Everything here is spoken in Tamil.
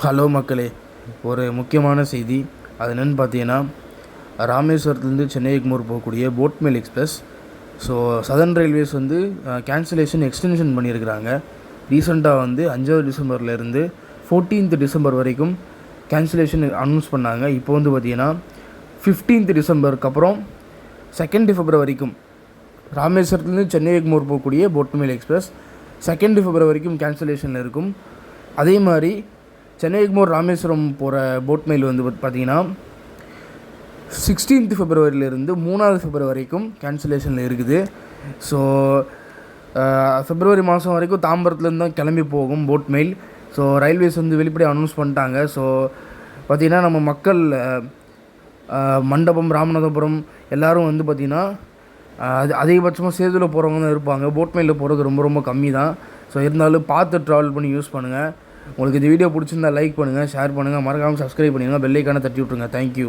ஹலோ மக்களே, ஒரு முக்கியமான செய்தி. அது என்னென்னு பார்த்தீங்கன்னா, ராமேஸ்வரத்துலேருந்து சென்னை எக்மோர் போகக்கூடிய boat mail express. So southern railways வந்து கேன்சலேஷன் எக்ஸ்டென்ஷன் பண்ணியிருக்கிறாங்க. ரீசெண்டாக வந்து 5வது டிசம்பர்லேருந்து 14th டிசம்பர் வரைக்கும் கேன்சலேஷன் அனௌன்ஸ் பண்ணாங்க. இப்போ வந்து பார்த்திங்கன்னா 15th டிசம்பருக்கு அப்புறம் 2nd February வரைக்கும் ராமேஸ்வரத்துலேருந்து சென்னை எக்மோர் போகக்கூடிய boat mail express 2nd February வரைக்கும் கேன்சலேஷனில் இருக்கும். அதே மாதிரி சென்னை எக்மோர் ராமேஸ்வரம் போகிற போட் மெயில் வந்து பார்த்திங்கன்னா 16th February 3வது February வரைக்கும் கேன்சலேஷனில் இருக்குது. ஸோ February மாதம் வரைக்கும் தாம்பரத்துலேருந்து தான் கிளம்பி போகும் போட் மெயில். ஸோ ரயில்வேஸ் வந்து வெளிப்படையாக அனௌன்ஸ் பண்ணிட்டாங்க. ஸோ பார்த்திங்கன்னா நம்ம மக்கள் மண்டபம், ராமநாதபுரம் எல்லோரும் வந்து பார்த்திங்கன்னா அதிகபட்சமாக சேதுவில் போகிறவங்க தான் இருப்பாங்க. போட் மெயிலில் போகிறது ரொம்ப ரொம்ப கம்மி தான். ஸோ இருந்தாலும் பார்த்து ட்ராவல் பண்ணி யூஸ் பண்ணுங்கள். உங்களுக்கு இந்த வீடியோ பிடிச்சிருந்தா லைக் பண்ணுங்கள், ஷேர் பண்ணுங்கள், மறக்காமல் சப்ஸ்கிரைப் பண்ணிடுங்க, பெல் ஐக்கானை தட்டி விட்ருங்க. தேங்க்யூ.